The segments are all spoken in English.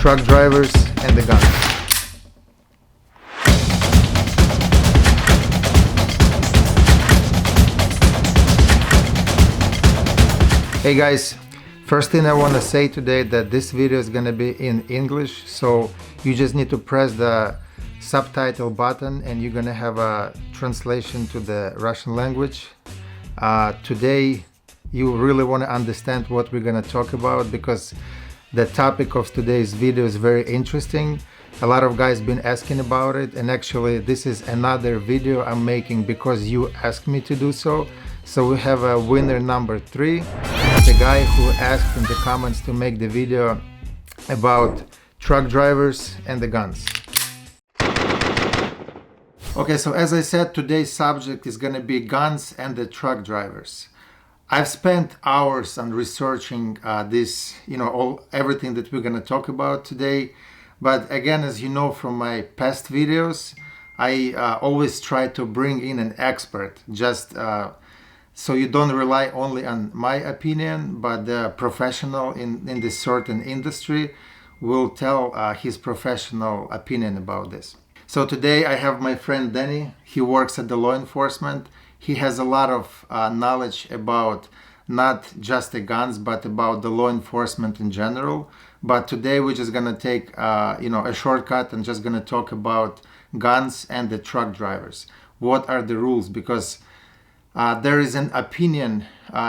truck drivers, and the guns. Hey guys, first thing I want to say today that this video is going to be in English, so you just need to press the subtitle button and you're going to have a translation to the Russian language. Today you really want to understand what we're going to talk about because the topic of today's video is very interesting. A lot of guys been asking about it, and actually this is another video I'm making because you asked me to do so. So we have a winner number 3, the guy who asked in the comments to make the video about truck drivers and the guns. Okay, so as I said, today's subject is going to be guns and the truck drivers. I've spent hours on researching this, everything that we're going to talk about today. But again, as you know from my past videos, I always try to bring in an expert, just so you don't rely only on my opinion, but the professional in this certain industry will tell his professional opinion about this. So today I have my friend Danny. He works at the law enforcement. He has a lot of knowledge about not just the guns, but about the law enforcement in general. But today we're just gonna take a shortcut and just gonna talk about guns and the truck drivers. What are the rules? Because there is an opinion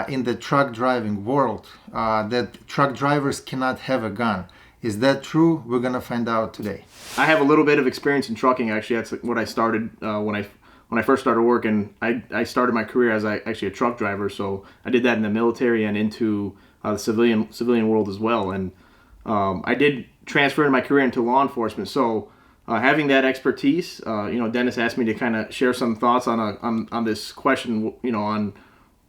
in the truck driving world that truck drivers cannot have a gun. Is that true? We're gonna find out today. I have a little bit of experience in trucking. Actually, that's what I started when I first started working. I started my career as actually a truck driver, so I did that in the military and into the civilian world as well. And I did transfer my career into law enforcement. So having that expertise, Dennis asked me to kind of share some thoughts on this question, on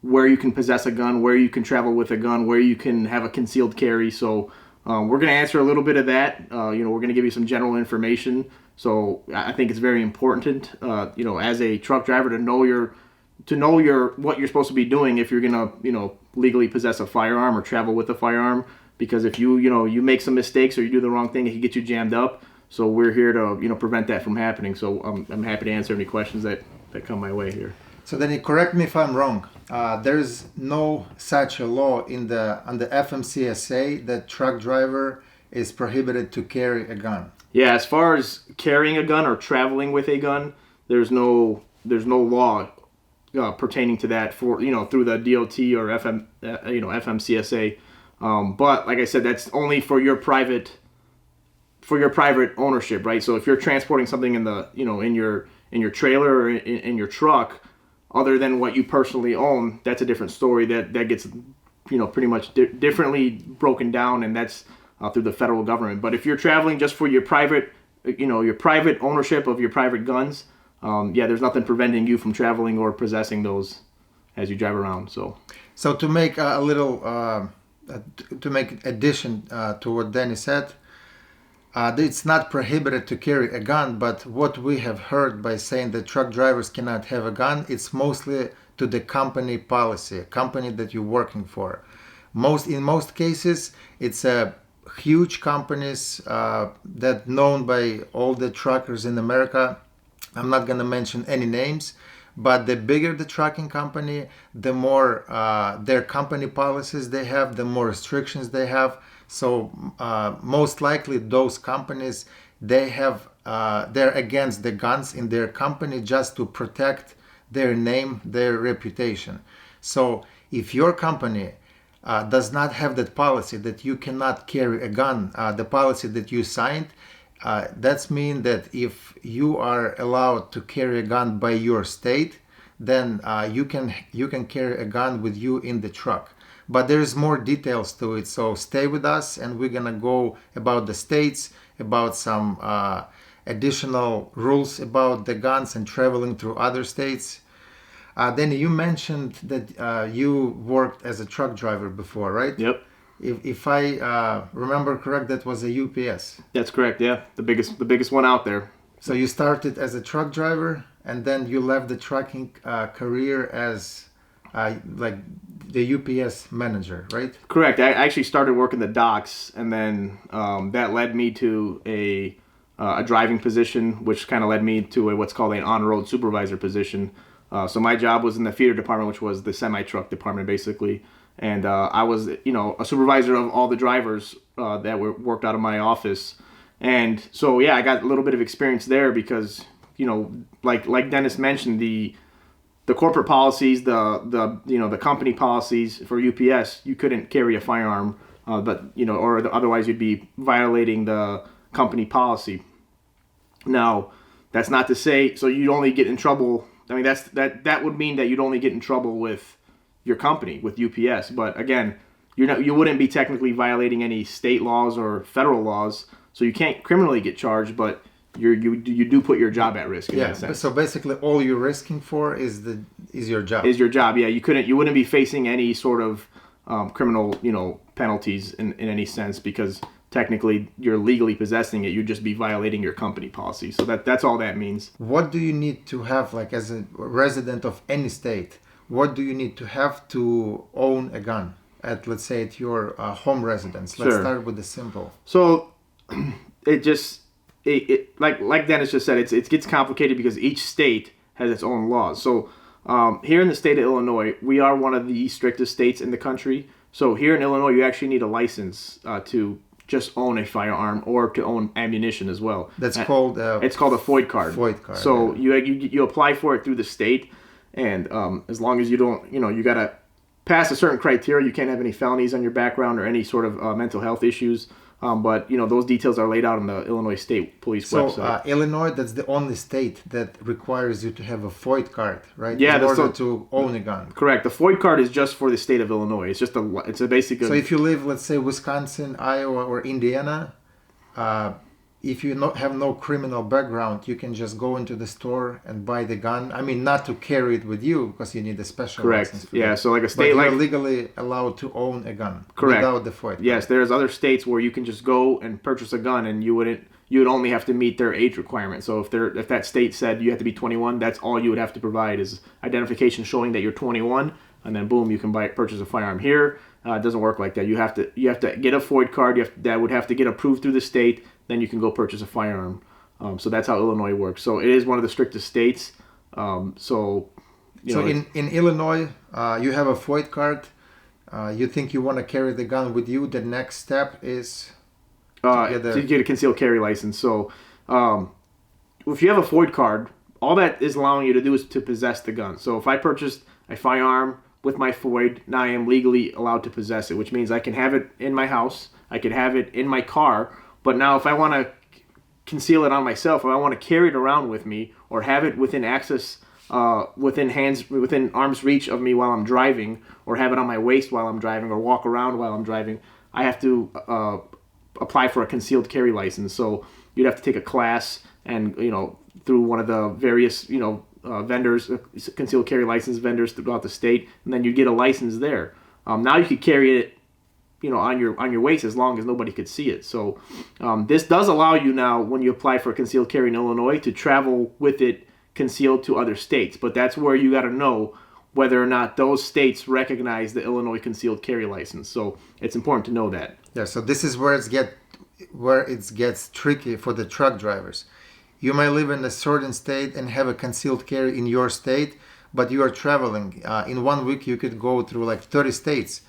where you can possess a gun, where you can travel with a gun, where you can have a concealed carry. So we're going to answer a little bit of that. We're going to give you some general information. So I think it's very important, as a truck driver to know what you're supposed to be doing if you're going to, legally possess a firearm or travel with a firearm. Because if you make some mistakes or you do the wrong thing, it can get you jammed up. So we're here to prevent that from happening. So I'm happy to answer any questions that come my way here. So then, correct me if I'm wrong. There's no such a law on the FMCSA that truck driver is prohibited to carry a gun. Yeah, as far as carrying a gun or traveling with a gun, there's no law pertaining to that for through the DOT or FMCSA. But like I said, that's only for your private ownership, right? So if you're transporting something in the in your trailer or in your truck, other than what you personally own, that's a different story. That gets pretty much differently broken down, and that's through the federal government. But if you're traveling just for your private ownership of your private guns, there's nothing preventing you from traveling or possessing those as you drive around. So to make a little to make addition to what Danny said, it's not prohibited to carry a gun, but what we have heard by saying that truck drivers cannot have a gun, it's mostly to the company policy, a company that you're working for. In most cases, it's a huge companies that known by all the truckers in America. I'm not going to mention any names, but the bigger the trucking company, the more their company policies they have, the more restrictions they have. So most likely those companies, they're against the guns in their company just to protect their name, their reputation. So if your company does not have that policy that you cannot carry a gun, the policy that you signed, that's mean that if you are allowed to carry a gun by your state, then you can carry a gun with you in the truck. But there's more details to it, so stay with us and we're gonna go about the states, about some additional rules about the guns and traveling through other states. Then you mentioned that you worked as a truck driver before, right? Yep. If I remember correct, that was a UPS. That's correct. Yeah, the biggest one out there. So you started as a truck driver, and then you left the trucking career as the UPS manager, right? Correct. I actually started working the docks, and then that led me to a driving position, which kind of led me to what's called an on-road supervisor position. So my job was in the feeder department, which was the semi-truck department, basically. And I was, a supervisor of all the drivers that worked out of my office. And so, yeah, I got a little bit of experience there because, like Dennis mentioned, the corporate policies, the company policies for UPS, you couldn't carry a firearm, or otherwise you'd be violating the company policy. Now, that's not to say so you'd only get in trouble. I mean, that would mean that you'd only get in trouble with your company, with UPS. But again, you wouldn't be technically violating any state laws or federal laws, so you can't criminally get charged, but you do put your job at risk in that sense. So basically all you're risking for is your job. Is your job, yeah. You wouldn't be facing any sort of criminal, penalties in any sense, because technically you're legally possessing it. You'd just be violating your company policy. So that's all that means. What do you need to have, like as a resident of any state, what do you need to have to own a gun at, let's say, at your home residence? Let's start with the simple. So like Dennis just said, it gets complicated because each state has its own laws. So here in the state of Illinois, we are one of the strictest states in the country. So here in Illinois, you actually need a license to just own a firearm or to own ammunition as well. It's called a FOID card. FOID card. So you apply for it through the state, and as long as you don't, you got to pass a certain criteria. You can't have any felonies on your background or any sort of mental health issues. But those details are laid out on the Illinois State Police website. So Illinois, that's the only state that requires you to have a FOID card, right? Yeah, in order to own a gun. Correct. The FOID card is just for the state of Illinois. It's a basic. So if you live, let's say, Wisconsin, Iowa, or Indiana, if you have no criminal background, you can just go into the store and buy the gun. I mean, not to carry it with you because you need a special license for that. So like a state, but you're legally allowed to own a gun. Correct. Without the FOID card. Yes, there's other states where you can just go and purchase a gun, and you would only have to meet their age requirement. So if that state said you have to be 21, that's all you would have to provide is identification showing that you're 21, and then boom, you can purchase a firearm. Here, it doesn't work like that. You have to get a FOID card. That would have to get approved through the state. Then you can go purchase a firearm. So that's how Illinois works. So it is one of the strictest states. So in Illinois, you have a FOID card. You think you want to carry the gun with you. The next step is to get a concealed carry license. So if you have a FOID card, all that is allowing you to do is to possess the gun. So if I purchased a firearm with my FOID, now I am legally allowed to possess it, which means I can have it in my house. I can have it in my car. But now if I want to conceal it on myself, if I want to carry it around with me or have it within access, within arm's reach of me while I'm driving, or have it on my waist while I'm driving, or walk around while I'm driving, I have to apply for a concealed carry license. So you'd have to take a class and, through one of the various, vendors, concealed carry license vendors throughout the state, and then you'd get a license there. Now you could carry it on your waist as long as nobody could see it. So this does allow you now, when you apply for a concealed carry in Illinois, to travel with it concealed to other states. But that's where you got to know whether or not those states recognize the Illinois concealed carry license. So it's important to know that. Yeah. So this is where it gets tricky for the truck drivers. You might live in a certain state and have a concealed carry in your state, but you are traveling. In 1 week, you could go through like 30 states.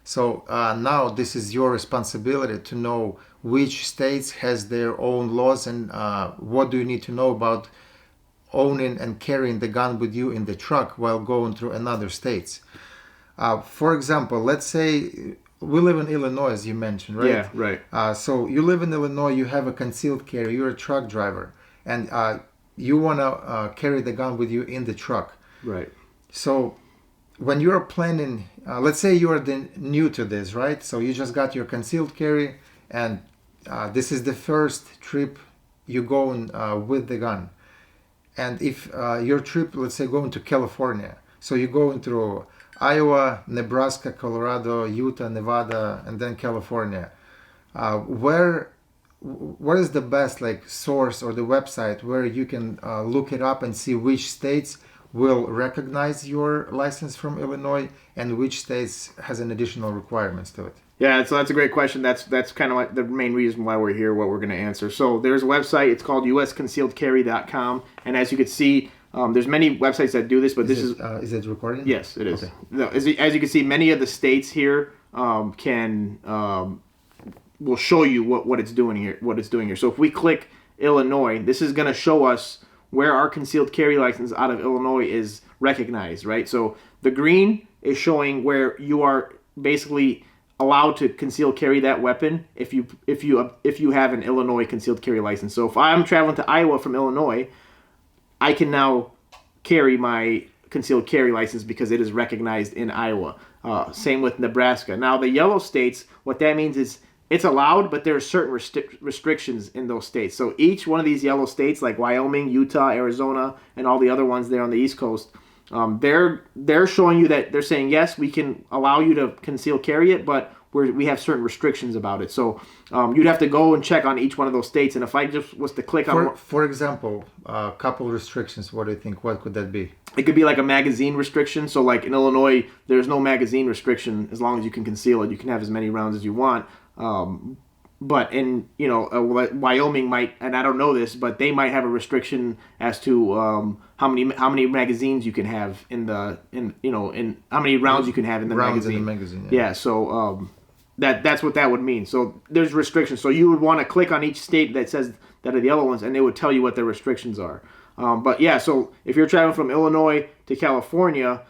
So now this is your responsibility to know which states has their own laws and what do you need to know about owning and carrying the gun with you in the truck while going through another states. For example, let's say we live in Illinois, as you mentioned, right? Yeah, right. So you live in Illinois, you have a concealed carry, you're a truck driver, and you want to carry the gun with you in the truck. Right. So when you're planning, let's say you're new to this, right? So you just got your concealed carry, and this is the first trip you go with the gun. And if your trip, let's say, going to California, so you're going through Iowa, Nebraska, Colorado, Utah, Nevada, and then California. Where is the best source or the website where you can look it up and see which states will recognize your license from Illinois, and which states has an additional requirements to it? Yeah, so that's a great question. That's kind of like the main reason why we're here, what we're going to answer. So there's a website. It's called usconcealedcarry.com, and as you can see, there's many websites that do this, but is it recording? Yes, it is. Okay. No, as you can see, many of the states here will show you what it's doing here. What it's doing here. So if we click Illinois, this is going to show us where our concealed carry license out of Illinois is recognized, right? So the green is showing where you are basically allowed to conceal carry that weapon if you have an Illinois concealed carry license. So if I'm traveling to Iowa from Illinois, I can now carry my concealed carry license because it is recognized in Iowa. Same with Nebraska. Now the yellow states, what that means is it's allowed, but there are certain restrictions in those states. So each one of these yellow states, like Wyoming, Utah, Arizona, and all the other ones there on the East Coast, they're showing you that they're saying, yes, we can allow you to conceal carry it, but we have certain restrictions about it. So you'd have to go and check on each one of those states. And if I just was to click on... For example, a couple restrictions, what do you think? What could that be? It could be like a magazine restriction. So like in Illinois, there's no magazine restriction as long as you can conceal it. You can have as many rounds as you want. But in Wyoming might, and I don't know this, but they might have a restriction as to how many magazines you can have in how many rounds you can have in the magazine. Yeah. So that's what that would mean. So there's restrictions. So you would want to click on each state that says that are the yellow ones, and they would tell you what their restrictions are. But yeah, so if you're traveling from Illinois to California,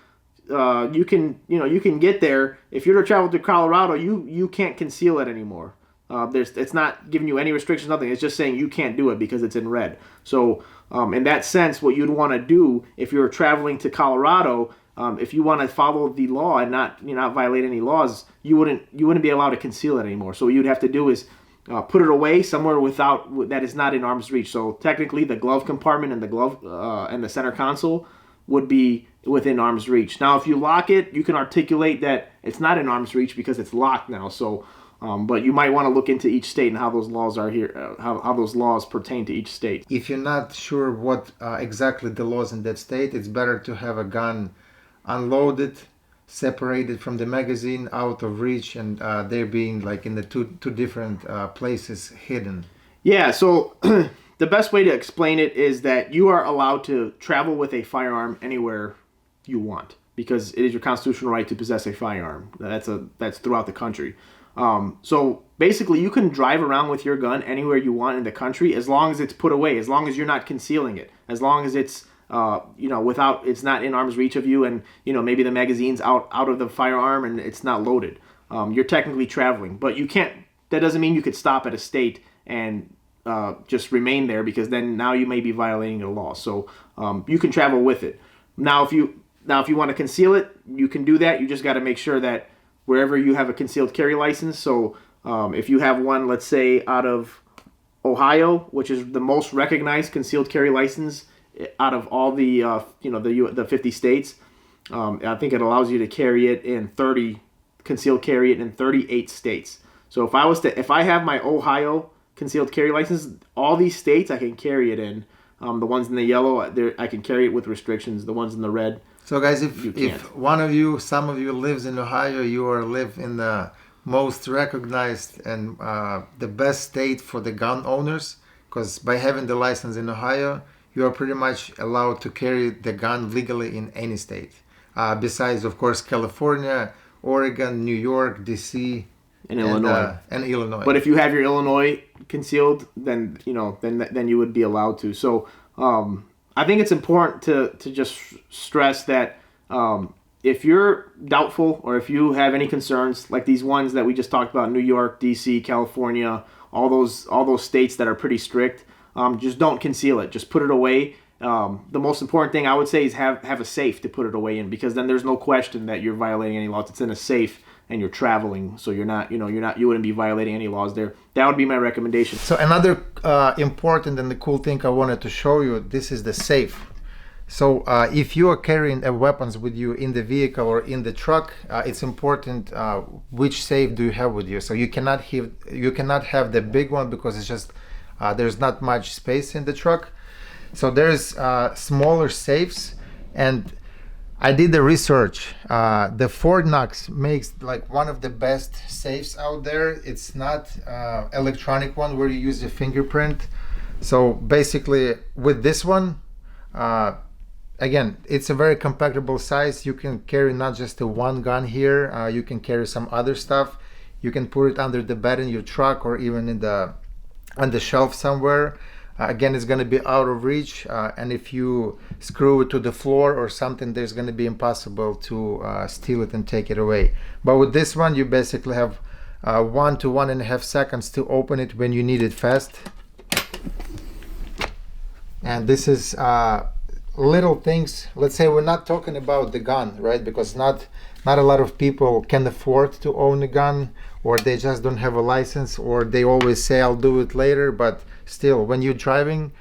you can get there. If you're to travel to Colorado, you can't conceal it anymore. It's not giving you any restrictions, nothing. It's just saying you can't do it because it's in red. So in that sense, what you'd want to do if you're traveling to Colorado, if you want to follow the law and not violate any laws, you wouldn't be allowed to conceal it anymore. So what you'd have to do is put it away somewhere that is not in arm's reach. So technically, the glove compartment and the glove and the center console would be within arm's reach. Now, if you lock it, you can articulate that it's not in arm's reach because it's locked now. So, but you might want to look into each state and how those laws are here, how those laws pertain to each state. If you're not sure what exactly the laws in that state, it's better to have a gun unloaded, separated from the magazine, out of reach, and they're being like in the two different places hidden. Yeah. So. The best way to explain it is that you are allowed to travel with a firearm anywhere you want because it is your constitutional right to possess a firearm. That's throughout the country. So basically, you can drive around with your gun anywhere you want in the country as long as it's put away, as long as you're not concealing it, as long as it's it's not in arm's reach of you, and maybe the magazine's out of the firearm and it's not loaded. You're technically traveling, but you can't. That doesn't mean you could stop at a state and just remain there, because then now you may be violating the law. So you can travel with it. Now if you want to conceal it, you can do that. You just got to make sure that wherever you have a concealed carry license. So if you have one, let's say out of Ohio, which is the most recognized concealed carry license out of all the the 50 states, I think it allows you to carry it in 38 states. So if I have my Ohio concealed carry license, all these states I can carry it in. The ones in the yellow, I can carry it with restrictions. The ones in the red. So guys, if some of you lives in Ohio, you live in the most recognized and the best state for the gun owners, because by having the license in Ohio, you are pretty much allowed to carry the gun legally in any state. Besides, of course, California, Oregon, New York, DC, and Illinois. And Illinois. But if you have your Illinois concealed, then then you would be allowed to. So I think it's important to just stress that if you're doubtful or if you have any concerns, like these ones that we just talked about, New York, DC, California, all those states that are pretty strict, just don't conceal it. Just put it away. The most important thing I would say is have a safe to put it away in, because then there's no question that you're violating any laws. It's in a safe and you're traveling, so you wouldn't be violating any laws there. That would be my recommendation. So another important and the cool thing I wanted to show you, this is the safe. So if you are carrying weapons with you in the vehicle or in the truck, it's important which safe do you have with you. So you cannot have the big one, because it's just there's not much space in the truck. So there's smaller safes, And I did the research. The Fort Knox makes like one of the best safes out there. It's not electronic one where you use your fingerprint. So basically with this one, again, it's a very compactable size. You can carry not just the one gun here, you can carry some other stuff. You can put it under the bed in your truck or even on the shelf somewhere. Again, it's going to be out of reach, and if you screw it to the floor or something, there's going to be impossible to steal it and take it away. But with this one, you basically have 1 to 1.5 seconds to open it when you need it fast. And this is little things. Let's say we're not talking about the gun, right? Because not a lot of people can afford to own a gun, or they just don't have a license, or they always say I'll do it later. But still, when you're driving,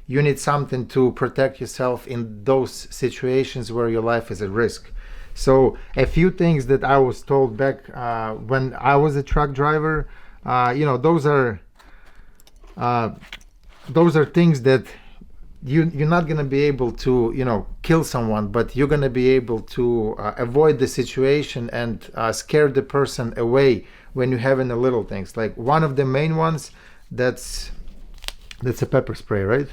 you need something to protect yourself in those situations where your life is at risk. So a few things that I was told back when I was a truck driver, those are things that you're not going to be able to kill someone, but you're going to be able to avoid the situation and scare the person away when you're having the little things. Like one of the main ones, that's a pepper spray, right?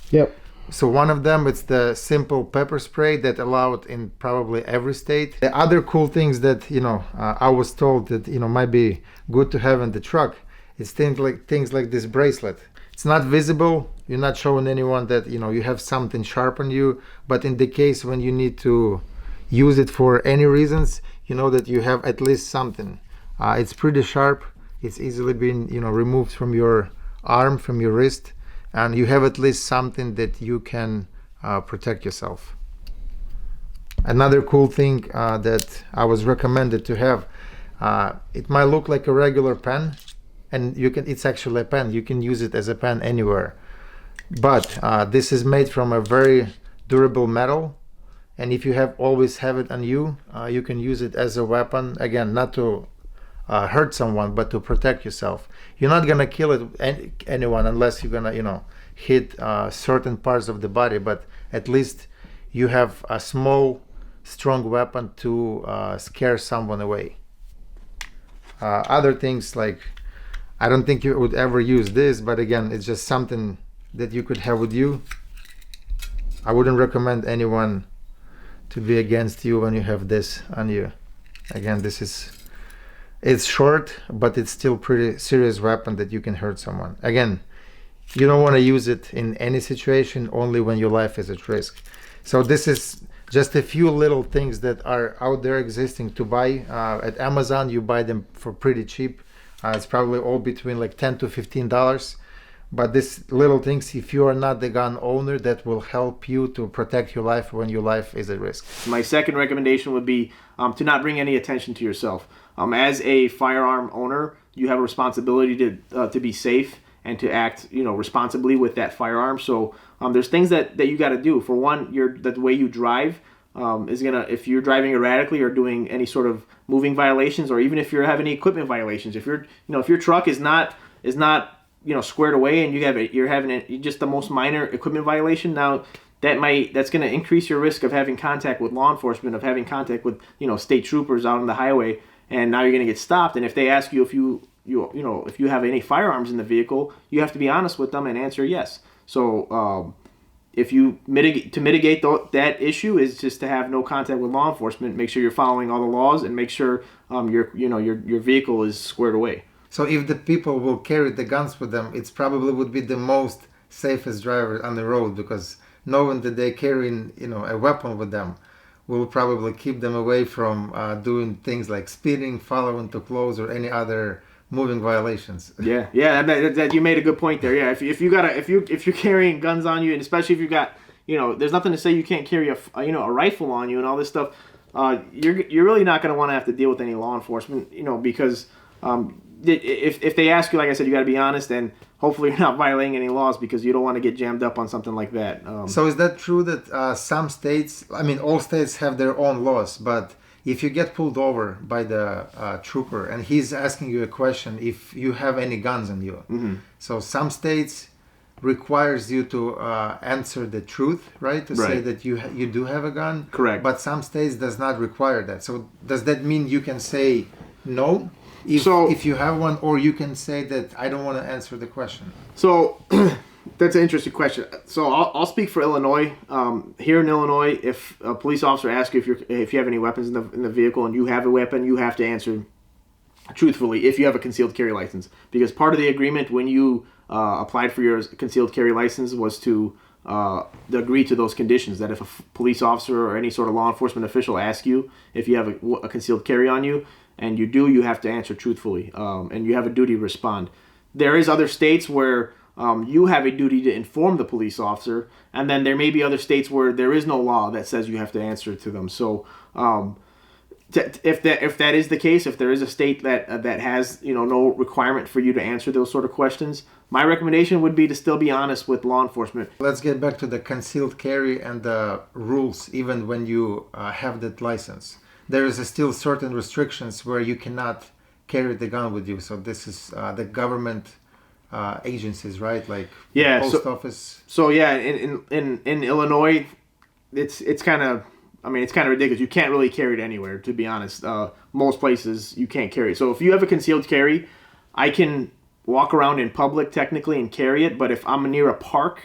Yep. So one of them, it's the simple pepper spray that allowed in probably every state. The other cool things that I was told that might be good to have in the truck is things like this bracelet. It's not visible. You're not showing anyone that you have something sharp on you, but in the case when you need to use it for any reasons, you know that you have at least something. It's pretty sharp. It's easily been removed from your arm, from your wrist, and you have at least something that you can protect yourself. Another cool thing that I was recommended to have, it might look like a regular pen, and it's actually a pen. You can use it as a pen anywhere. But this is made from a very durable metal, and if you always have it on you, you can use it as a weapon. Again, not to hurt someone, but to protect yourself. You're not gonna kill anyone unless you're gonna hit certain parts of the body, but at least you have a small, strong weapon to scare someone away. Other things like, I don't think you would ever use this, but again, it's just something that you could have with you. I wouldn't recommend anyone to be against you when you have this on you. Again, it's short, but it's still pretty serious weapon that you can hurt someone. Again, you don't want to use it in any situation, only when your life is at risk. So this is just a few little things that are out there existing to buy. At Amazon, you buy them for pretty cheap. It's probably all between like $10 to $15. But these little things, if you are not the gun owner, that will help you to protect your life when your life is at risk. My second recommendation would be to not bring any attention to yourself. As a firearm owner, you have a responsibility to be safe and to act responsibly with that firearm. So there's things that you got to do. For one, the way you drive is gonna, if you're driving erratically or doing any sort of moving violations, or even if you're having any equipment violations, if your truck is not squared away and you're having just the most minor equipment violation, now that's going to increase your risk of having contact with law enforcement, of having contact with state troopers out on the highway, and now you're going to get stopped. And if they ask you if you have any firearms in the vehicle, you have to be honest with them and answer yes. So if you mitigate that issue is just to have no contact with law enforcement. Make sure you're following all the laws and make sure your vehicle is squared away. So if the people will carry the guns with them, it's probably would be the most safest driver on the road, because knowing that they're carrying a weapon with them will probably keep them away from doing things like speeding, following too close, or any other moving violations. Yeah, that you made a good point there. Yeah, if you're carrying guns on you, and especially if you got there's nothing to say you can't carry a rifle on you and all this stuff. You're really not going to want to have to deal with any law enforcement, because if they ask you, like I said, you got to be honest, and hopefully you're not violating any laws, because you don't want to get jammed up on something like that. So is that true that some states, all states have their own laws, but if you get pulled over by the trooper and he's asking you a question if you have any guns on you, so some states requires you to answer the truth, right? To say Right. that you do have a gun. Correct. But some states does not require that. So does that mean you can say no if you have one, or you can say that I don't want to answer the question? So that's an interesting question. So I'll speak for Illinois. Here in Illinois, if a police officer asks you if you have any weapons in the vehicle and you have a weapon, you have to answer truthfully if you have a concealed carry license, because part of the agreement when you applied for your concealed carry license was to agree to those conditions, that if a police officer or any sort of law enforcement official asks you if you have a concealed carry on you, and you do, you have to answer truthfully, and you have a duty to respond. There is other states where you have a duty to inform the police officer, and then there may be other states where there is no law that says you have to answer to them. So if that is the case, if there is a state that has no requirement for you to answer those sort of questions, my recommendation would be to still be honest with law enforcement. Let's get back to the concealed carry and the rules. Even when you have that license, there is still certain restrictions where you cannot carry the gun with you. So this is the government agencies, right? Like post office. So yeah, in Illinois, it's kind of. I mean, it's kind of ridiculous. You can't really carry it anywhere, to be honest. Most places you can't carry it. So if you have a concealed carry, I can walk around in public technically and carry it. But if I'm near a park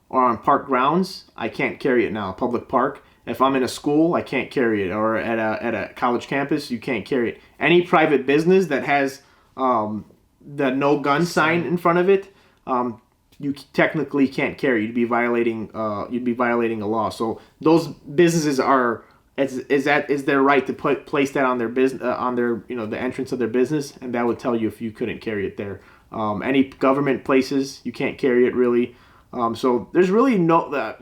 or on park grounds, I can't carry it now. Public park. If I'm in a school, I can't carry it. Or at a college campus, you can't carry it. Any private business that has the no gun sign in front of it, you technically can't carry. You'd be violating a law. So those businesses is their right to place that on their business, on their the entrance of their business, and that would tell you if you couldn't carry it there. Any government places you can't carry it really. So there's really no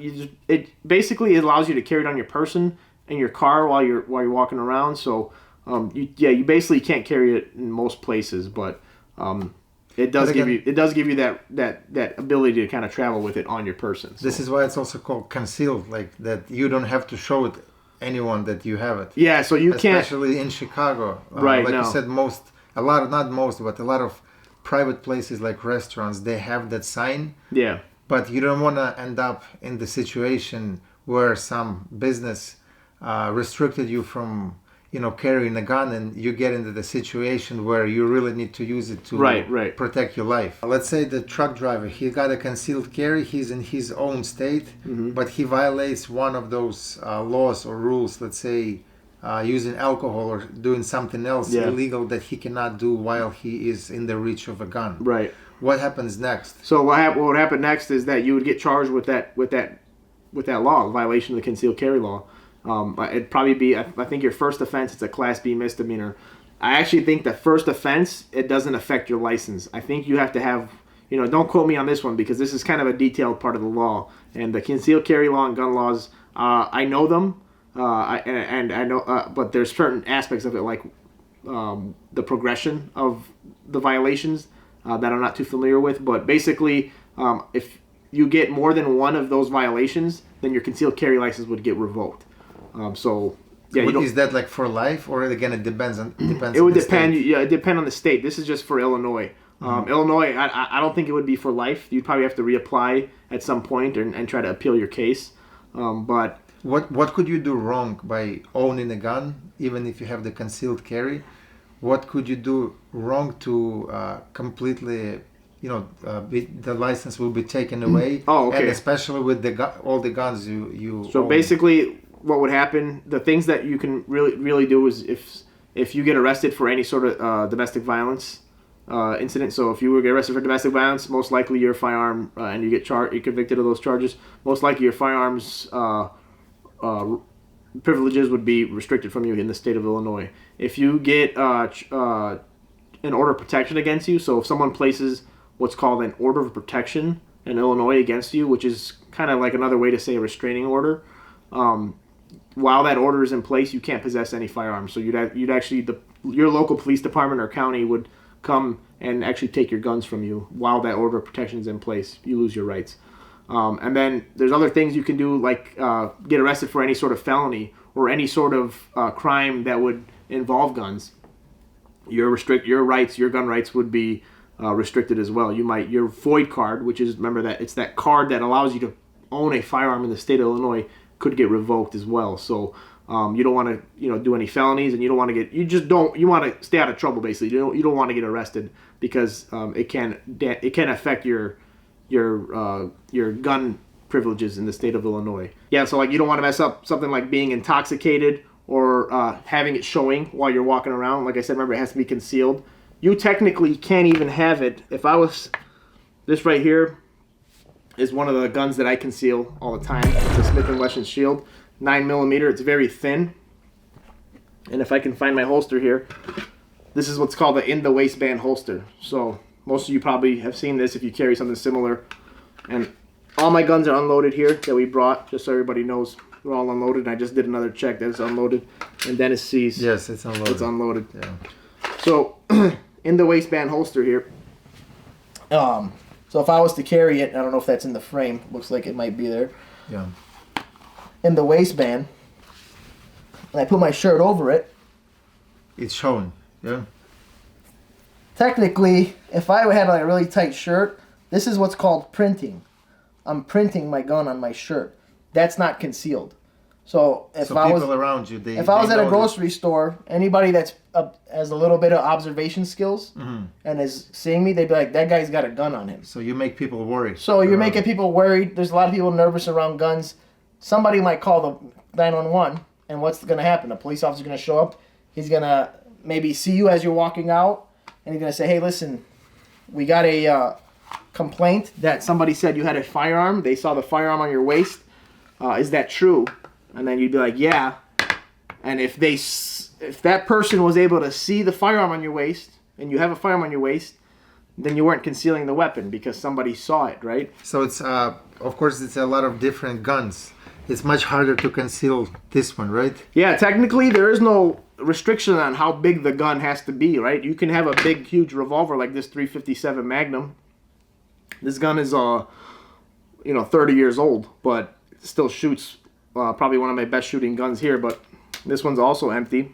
it basically allows you to carry it on your person in your car while you're walking around. So you basically can't carry it in most places, but it does give you that ability to kind of travel with it on your person. So. This is why it's also called concealed, like that you don't have to show it anyone that you have it. Yeah, so you can't, especially in Chicago, right? Like no. you said, a lot of private places like restaurants, they have that sign. Yeah. But you don't want to end up in the situation where some business restricted you from carrying a gun, and you get into the situation where you really need to use it to protect your life. Let's say the truck driver, he got a concealed carry, he's in his own state, but he violates one of those laws or rules, let's say using alcohol or doing something else illegal that he cannot do while he is in the reach of a gun. Right. What happens next? So what would happen next is that you would get charged with that law, violation of the concealed carry law. It'd probably be, I think your first offense, it's a Class B misdemeanor. I actually think the first offense, it doesn't affect your license. I think you have to have, don't quote me on this one because this is kind of a detailed part of the law. And the concealed carry law and gun laws, I know them, and I know, but there's certain aspects of it, like the progression of the violations that I'm not too familiar with. But basically, if you get more than one of those violations, then your concealed carry license would get revoked. Is that like for life, or again it depends? It would depend. Yeah, it depend on the state. This is just for Illinois. Illinois, I don't think it would be for life. You'd probably have to reapply at some point and try to appeal your case. But what could you do wrong by owning a gun, even if you have the concealed carry? What could you do wrong to completely? The license will be taken away. Oh, okay. And especially with all the guns you. So own. basically, what would happen? The things that you can really do is if you get arrested for any sort of domestic violence incident. So if you get arrested for domestic violence, most likely your firearm and you get you're convicted of those charges. Most likely your firearms privileges would be restricted from you in the state of Illinois. If you get an order of protection against you, so if someone places what's called an order of protection in Illinois against you, which is kind of like another way to say a restraining order. While that order is in place, you can't possess any firearms. So you'd actually your local police department or county would come and actually take your guns from you while that order of protection is in place. You lose your rights. And then there's other things you can do, like get arrested for any sort of felony or any sort of crime that would involve guns. Your gun rights would be restricted as well. Your void card, which is, remember that it's that card that allows you to own a firearm in the state of Illinois, could get revoked as well. So you don't want to do any felonies, and you don't want to you want to stay out of trouble basically. You don't want to get arrested because it can affect your gun privileges in the state of Illinois. Yeah, so like you don't want to mess up something like being intoxicated or having it showing while you're walking around. Like I said, remember, it has to be concealed. You technically can't even have it. If I was, this right here is one of the guns that I conceal all the time. It's a Smith & Wesson Shield, 9mm. It's very thin. And if I can find my holster here, this is what's called the in the waistband holster. So most of you probably have seen this if you carry something similar. And all my guns are unloaded here that we brought, just so everybody knows they're all unloaded. And I just did another check that it's unloaded. And Dennis sees Yes, it's unloaded. It's unloaded. Yeah. So in the waistband holster here. So if I was to carry it, I don't know if that's in the frame. Looks like it might be there. Yeah. In the waistband, and I put my shirt over it. It's showing. Yeah. Technically, if I had like a really tight shirt, this is what's called printing. I'm printing my gun on my shirt. That's not concealed. So if I was around you, if I was at a grocery store, anybody that's has a little bit of observation skills and is seeing me, they'd be like, "That guy's got a gun on him." So you make people worry. So you're making people worried. There's a lot of people nervous around guns. Somebody might call the 911, and what's going to happen? A police officer's going to show up. He's going to maybe see you as you're walking out, and he's going to say, "Hey, listen, we got a complaint that somebody said you had a firearm. They saw the firearm on your waist. Is that true?" And then you'd be like, "Yeah." And if that person was able to see the firearm on your waist, and you have a firearm on your waist, then you weren't concealing the weapon because somebody saw it, right? So it's of course it's a lot of different guns. It's much harder to conceal this one, right? Yeah, technically there is no restriction on how big the gun has to be, right? You can have a big, huge revolver like this 357 Magnum. This gun is 30 years old, but it still shoots. Probably one of my best shooting guns here, but this one's also empty.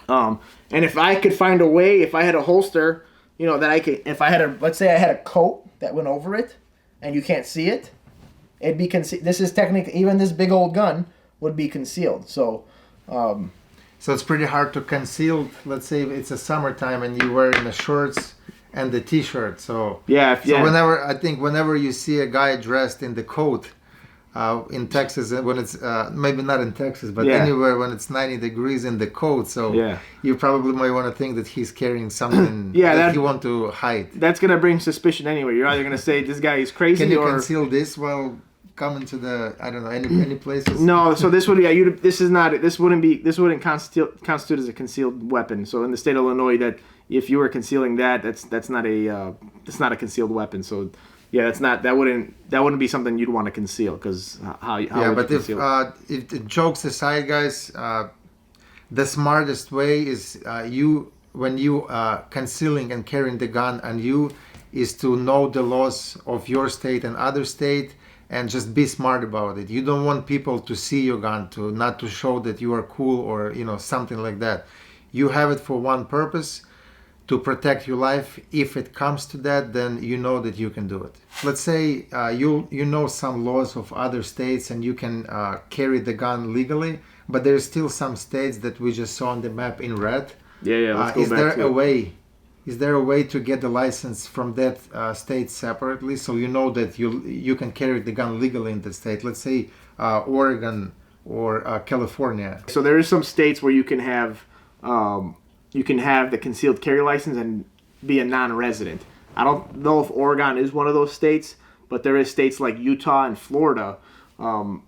And if I could find a way, if I had a holster, that I could, if I had let's say I had a coat that went over it, and you can't see it, it'd be concealed. This is technically, even this big old gun would be concealed. So, so it's pretty hard to conceal. Let's say it's a summertime and you're wearing the shorts and the t-shirt. So whenever you see a guy dressed in the coat. In Texas, when it's maybe not in Texas, but anywhere when it's 90 degrees in the coat, so you probably might want to think that he's carrying something that you want to hide. That's gonna bring suspicion anyway. You're either gonna say this guy is crazy. Can you conceal this while coming to the any places? No, so this would be this wouldn't constitute as a concealed weapon. So in the state of Illinois, that if you were concealing that's not a concealed weapon. So. Yeah, that wouldn't be something you'd want to conceal because how but if the jokes aside, guys, the smartest way is when you concealing and carrying the gun on you is to know the laws of your state and other state and just be smart about it. You don't want people to see your gun not to show that you are cool or something like that. You have it for one purpose. To protect your life. If it comes to that, then you know that you can do it. Let's say you know some laws of other states and you can carry the gun legally, but there's still some states that we just saw on the map in red. Let's go is there a way to get the license from that state separately, so you know that you can carry the gun legally in the state? Let's say Oregon or California. So there is some states where you can have the concealed carry license and be a non-resident. I don't know if Oregon is one of those states, but there is states like Utah and Florida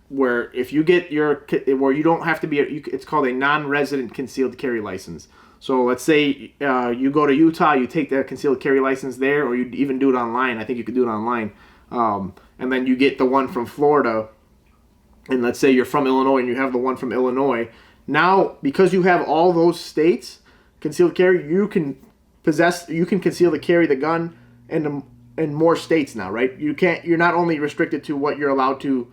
where if you get where you don't have to be, it's called a non-resident concealed carry license. So let's say you go to Utah, you take the concealed carry license there, or you even do it online. I think you could do it online. And then you get the one from Florida, and let's say you're from Illinois and you have the one from Illinois. Now, because you have all those states, concealed carry, you can conceal carry the gun in more states now, right? You're not only restricted to what you're allowed to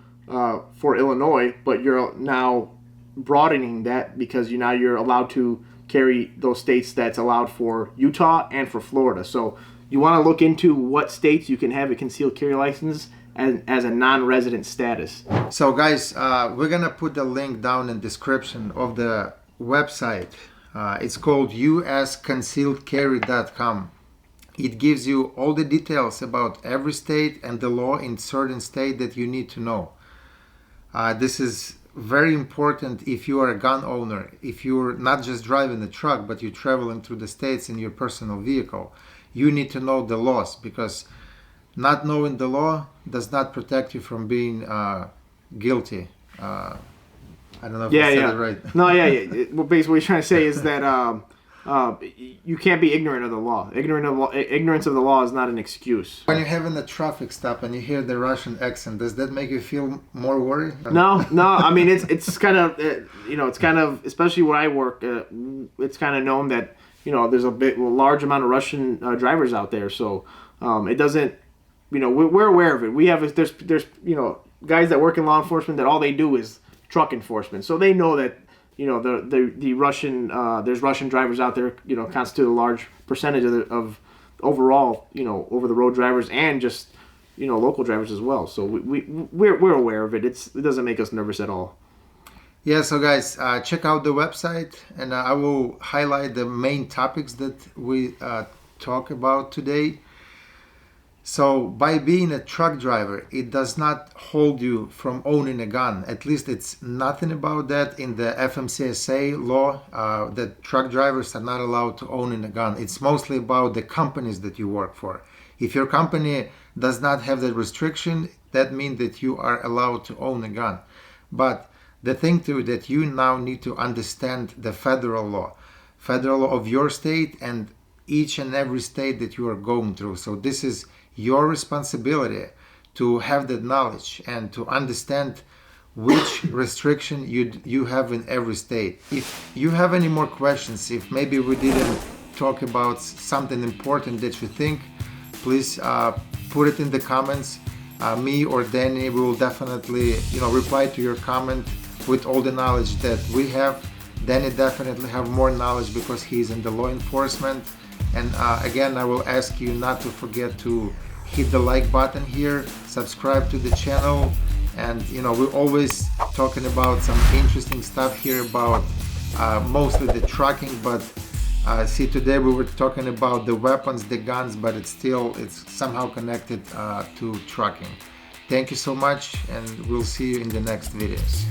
for Illinois, but you're now broadening that because you're allowed to carry those states that's allowed for Utah and for Florida. So you want to look into what states you can have a concealed carry license as a non-resident status. So guys, we're gonna put the link down in the description of the website. It's called usconcealedcarry.com. It gives you all the details about every state and the law in certain state that you need to know. This is very important if you are a gun owner, if you're not just driving a truck, but you're traveling through the states in your personal vehicle. You need to know the laws, because not knowing the law does not protect you from being guilty. I don't know if I said it right. No, well, basically what you're trying to say is that you can't be ignorant of the law. Ignorance of the law is not an excuse. When you're having a traffic stop and you hear the Russian accent, does that make you feel more worried? No. I mean, it's kind of, it's kind of, especially where I work, it's kind of known that, there's a large amount of Russian drivers out there. So it doesn't, we're aware of it. We have, there's guys that work in law enforcement that all they do is truck enforcement. So they know that, the Russian, there's Russian drivers out there, constitute a large percentage of overall, over the road drivers and just, local drivers as well. So we're aware of it. It doesn't make us nervous at all. Yeah, so guys, check out the website, and I will highlight the main topics that we talk about today. So by being a truck driver, it does not hold you from owning a gun. At least it's nothing about that in the FMCSA law that truck drivers are not allowed to own a gun. It's mostly about the companies that you work for. If your company does not have that restriction, that means that you are allowed to own a gun. But the thing too, that you now need to understand the federal law of your state and each and every state that you are going through. So this is your responsibility to have that knowledge and to understand which restriction you have in every state. If you have any more questions, if maybe we didn't talk about something important that you think, please put it in the comments. Me or Danny will definitely reply to your comment with all the knowledge that we have. Danny definitely have more knowledge because he's in the law enforcement. And again, I will ask you not to forget to hit the like button here, subscribe to the channel, and we're always talking about some interesting stuff here about mostly the trucking, but see, today we were talking about the weapons, the guns, but it's somehow connected to trucking. Thank you so much, and we'll see you in the next videos.